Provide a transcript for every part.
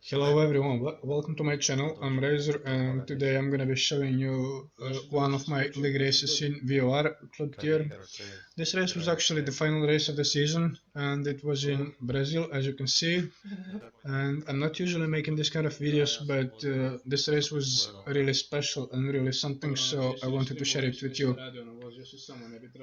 Hello everyone, welcome to my channel. I'm Razor and today I'm gonna be showing you one of my league races in VOR Club Tier. This race was actually the final race of the season and it was in Brazil, as you can see. And I'm not usually making this kind of videos, but this race was really special and really something, so I wanted to share it with you.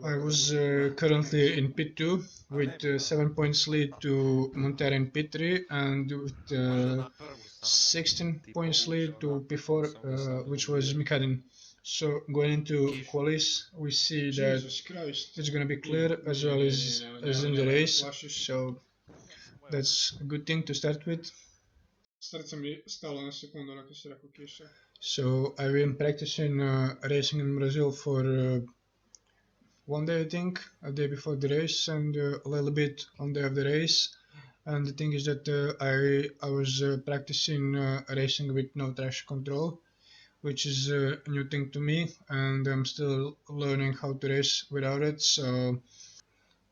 I was currently in P2 with 7 points lead to Montero in P3 and with 16 points lead to P4, which was Mikadin. So going into qualis, we see that it's going to be clear as well as in the race. So that's a good thing to start with. So I've been practicing racing in Brazil for one day, I think, a day before the race, and a little bit on the day of the race. And the thing is that I was practicing racing with no traction control, which is a new thing to me, and I'm still learning how to race without it. So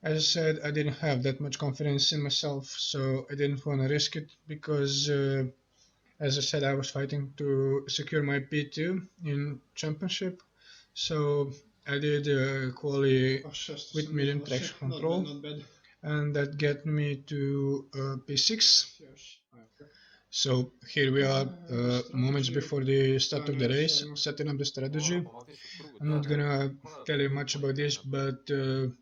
as I said, I didn't have that much confidence in myself, so I didn't want to risk it because, as I said, I was fighting to secure my P2 in championship. So I did quali with medium traction control, and that get me to P6. So here we are, moments before the start of the race, setting up the strategy. I'm not gonna tell you much about this, but you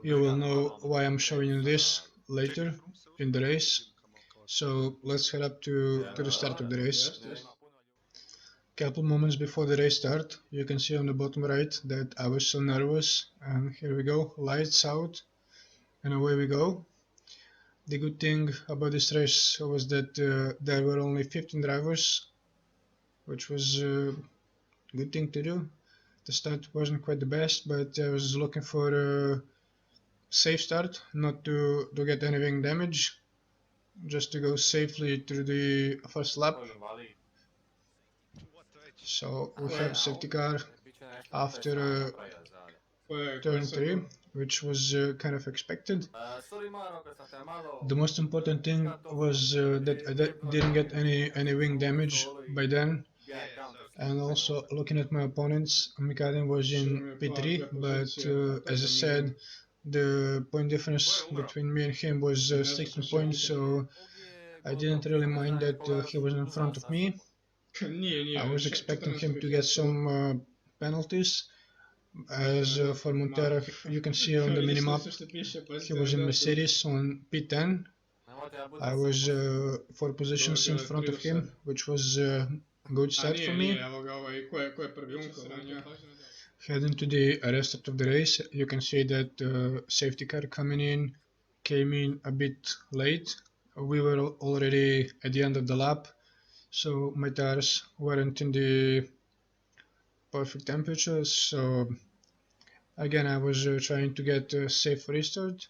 will know why I'm showing you this later in the race. So let's head up to the start of the race. Couple moments before the race start, you can see on the bottom right that I was so nervous, and here we go, lights out, and away we go. The good thing about this race was that there were only 15 drivers, which was a good thing to do. The start wasn't quite the best, but I was looking for a safe start, not to get any wing damage, just to go safely through the first lap. So we have safety car after turn 3, which was kind of expected. The most important thing was that I didn't get any wing damage by then. And also looking at my opponents, Mikadin was in P3, but as I said, the point difference between me and him was 16 points, so I didn't really mind that he was in front of me. I was expecting him to get some penalties. As for Montero, you can see on the minimap, he was in Mercedes on P10. I was 4 positions in front of him, which was a good start for me. Heading to the restart of the race, you can see that safety car coming in came in a bit late. We were already at the end of the lap, so my tires weren't in the perfect temperature. So again, I was trying to get a safe restart.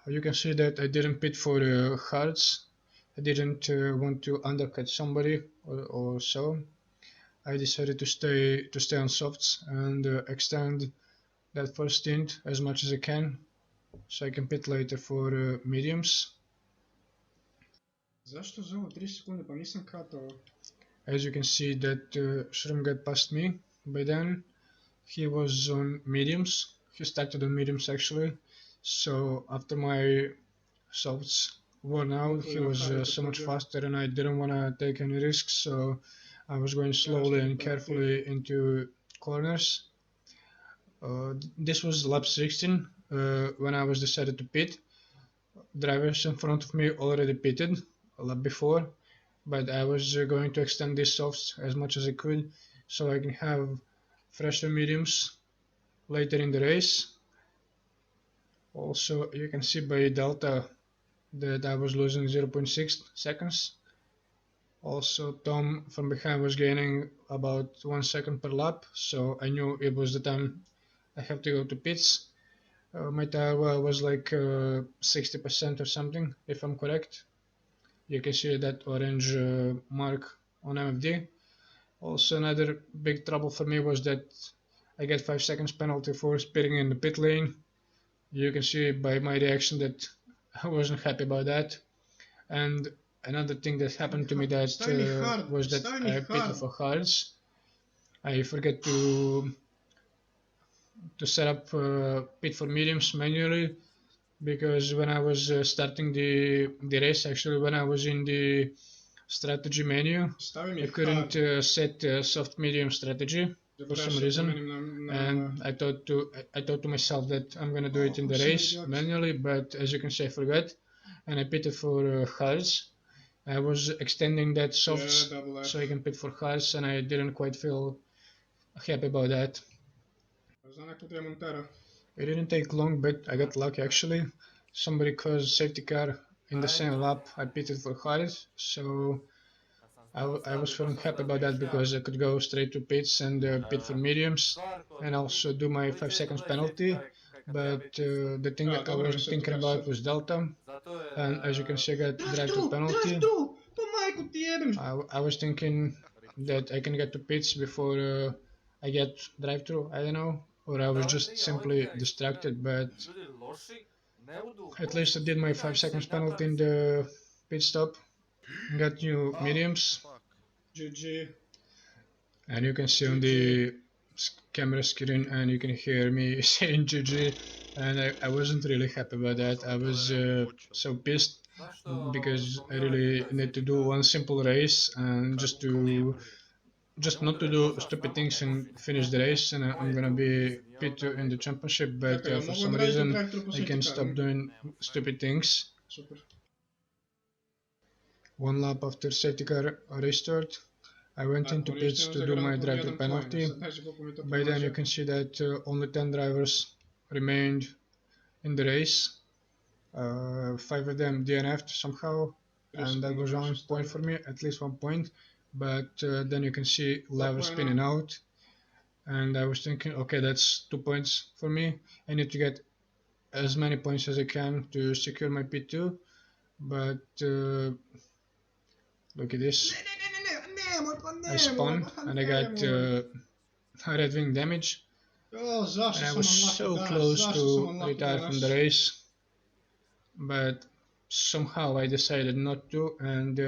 You can see that I didn't pit for hards. I didn't want to undercut somebody or so. I decided to stay on softs and extend that first stint as much as I can, so I can pit later for mediums. As you can see that Shroom got past me by then. He was on mediums. He started on mediums actually. So after my softs worn out, he was so much faster and I didn't want to take any risks. So I was going slowly and carefully into corners. This was lap 16 when I was decided to pit. Drivers in front of me already pitted a lap before, but I was going to extend these softs as much as I could so I can have fresher mediums later in the race. Also, you can see by delta that I was losing 0.6 seconds. Also, Tom from behind was gaining about 1 second per lap, so I knew it was the time I have to go to pits. My tire was like 60% or something, if I'm correct. You can see that orange mark on MFD. Also, another big trouble for me was that I get 5 seconds penalty for speeding in the pit lane. You can see by my reaction that I wasn't happy about that. And another thing that happened to me that was that I pitted for hearts. I forget to set up pit for mediums manually, because when I was starting the race, actually when I was in the strategy menu, I couldn't set soft medium strategy for some reason, and I thought to myself that I'm gonna do it in the race manually, but as you can see I forgot, and I pitted for hards. I was extending that softs so I can pit for hards, and I didn't quite feel happy about that. It didn't take long, but I got lucky actually. Somebody caused safety car in the same lap. I pitted for hards, so I was feeling happy about that because I could go straight to pits and pit for mediums and also do my 5 seconds penalty. But the thing that I wasn't thinking about was Delta, and as you can see I got drive through penalty. I was thinking that I can get to pits before I get drive through, I don't know, or I was just simply distracted, but at least I did my 5 seconds penalty in the pit stop, got new mediums. GG. And you can see on the camera screen and you can hear me saying GG, and I wasn't really happy about that. I was so pissed because I really need to do one simple race and just not to do stupid things and finish the race, and I'm gonna be P2 in the championship, but for some reason I can stop doing stupid things. One lap after safety car restart, I went into pits to do my drive-through penalty. By then you can see that only 10 drivers remained in the race. 5 of them DNF'd somehow, and that was 1 point for me, at least 1 point. But then you can see lever spinning out, and I was thinking, okay, that's 2 points for me. I need to get as many points as I can to secure my P2, but look at this. I spun and I got red wing damage, and I was so close to retire from the race, but somehow I decided not to and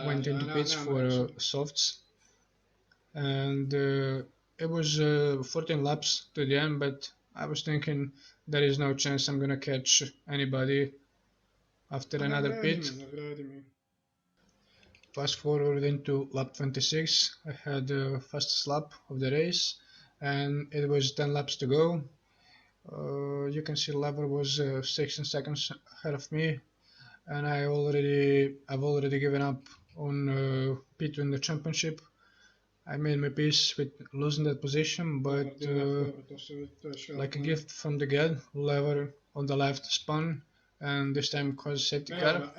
went into pits for softs, and it was 14 laps to the end, but I was thinking there is no chance I'm gonna catch anybody after another pit. Fast forward into lap 26, I had the fastest lap of the race, and it was 10 laps to go. You can see Lever was 16 seconds ahead of me, and I've already given up on P2 in the championship. I made my peace with losing that position, but like a gift from the god, Lever on the left spun, and this time caused safety car,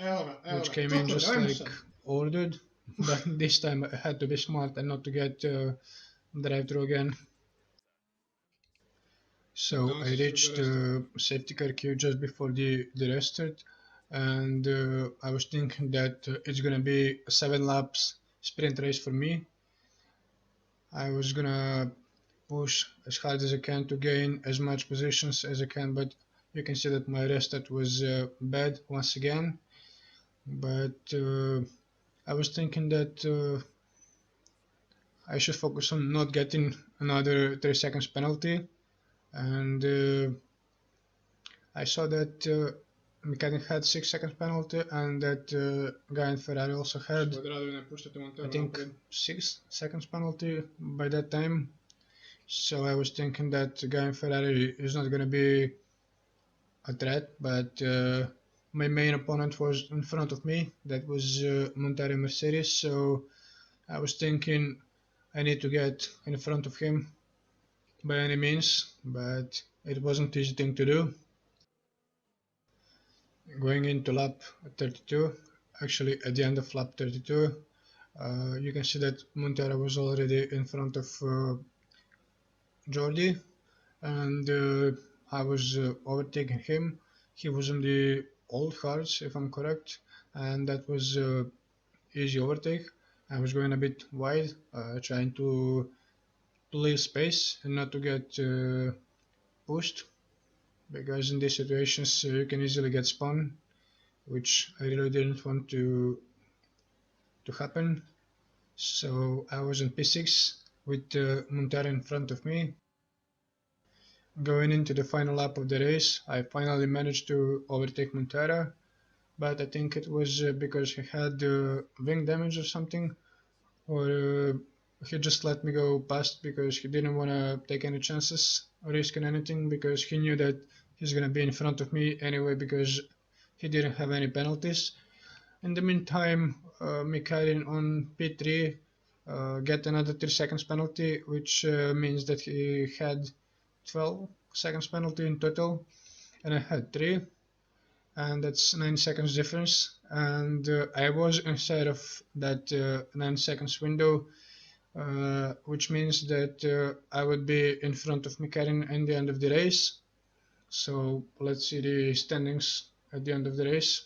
which came in just like ordered. But this time I had to be smart and not to get drive-through again. So I reached safety car queue just before the restart, and I was thinking that it's gonna be a 7 laps sprint race for me. I was gonna push as hard as I can to gain as much positions as I can, but you can see that my restart was bad once again. But I was thinking that I should focus on not getting another 3 seconds penalty, and I saw that Mechanic had 6 seconds penalty, and that guy in Ferrari also had, I think, 6 seconds penalty by that time. So I was thinking that the guy in Ferrari is not going to be a threat, but my main opponent was in front of me. That was Montero Mercedes, so I was thinking I need to get in front of him by any means, but it wasn't easy thing to do. Going into lap 32, actually at the end of lap 32, you can see that Montero was already in front of Jordi, and I was overtaking him. He was on the old hards, if I'm correct, and that was easy overtake. I was going a bit wide, trying to leave space and not to get pushed, because in these situations you can easily get spun. which I really didn't want to happen. So I was in P6 with Montero in front of me. Going into the final lap of the race, I finally managed to overtake Montero, but I think it was because he had wing damage or something, or he just let me go past because he didn't want to take any chances or risk in anything because he knew that he's going to be in front of me anyway because he didn't have any penalties. In the meantime, Mikarin on P3 get another 3 seconds penalty, which means that he had 12 seconds penalty in total, and I had 3, and that's 9 seconds difference. And I was inside of that 9 seconds window, which means that I would be in front of Mikarin in the end of the race. So let's see the standings at the end of the race.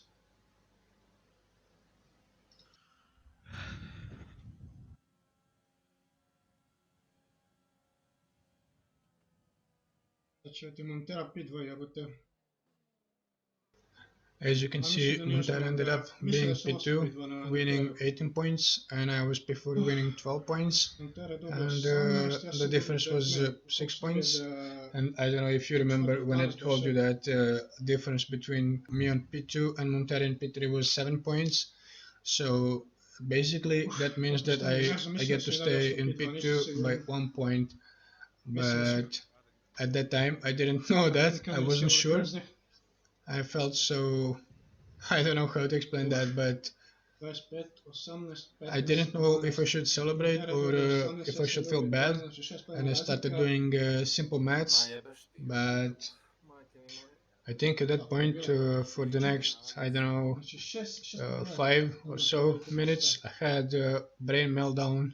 As you can see, Montero ended up being P2, winning 18 points, and I was P4 winning 12 points, and the difference was 6 points. And I don't know if you remember when I told you that difference between me on P2 and Montero in P3 was 7 points. So basically, that means that I get to stay in P2 by 1 point, but at that time I didn't know that, I wasn't sure. I felt so, I don't know how to explain that, but I didn't know if I should celebrate or if I should feel bad, and I started doing simple maths. But I think at that point, for the next, I don't know, 5 or so minutes, I had a brain meltdown,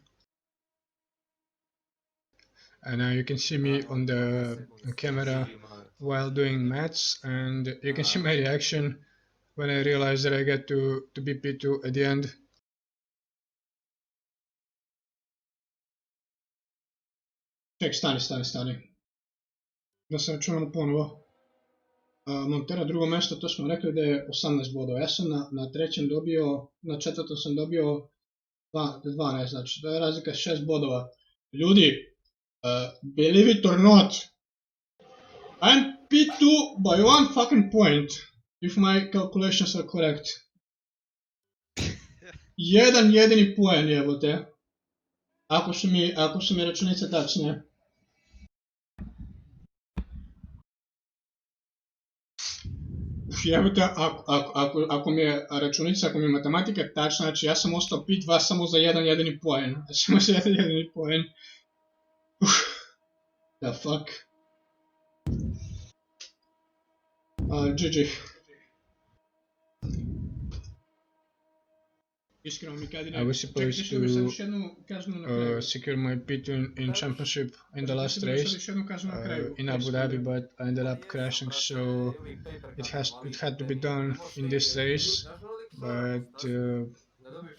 and now you can see me on the camera while doing maths, and you can see my reaction when I realized that I get to be P2 at the end. Ček, stani. Da se računamo ponovo. Montero drugo mesto, to smo rekli da je 18 bodova. Ja sam na trećem dobio, na četvrtom sam dobio 12, znači to je razlika 6 bodova. Ljudi, believe it or not, I'm P2 by 1 fucking point, if my calculations are correct. Jedan jedini poen jebote. Ako su mi računice tačne. Jebote, ako mi je računica, ako mi je matematika tačna, znači ja sam ostao P2 samo za jedan jedini poen. Samo za jedan jedini poen. The fuck. GG. I was supposed to secure my P2 in championship in the last race in Abu Dhabi, but I ended up crashing, so it had to be done in this race. But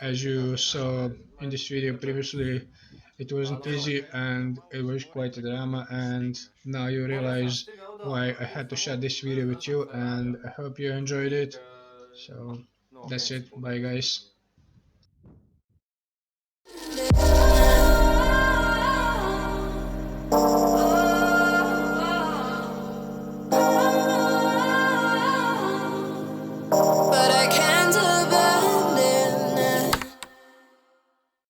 as you saw in this video previously, it wasn't easy and it was quite a drama, and now you realize why I had to share this video with you, and I hope you enjoyed it. So that's it, bye guys.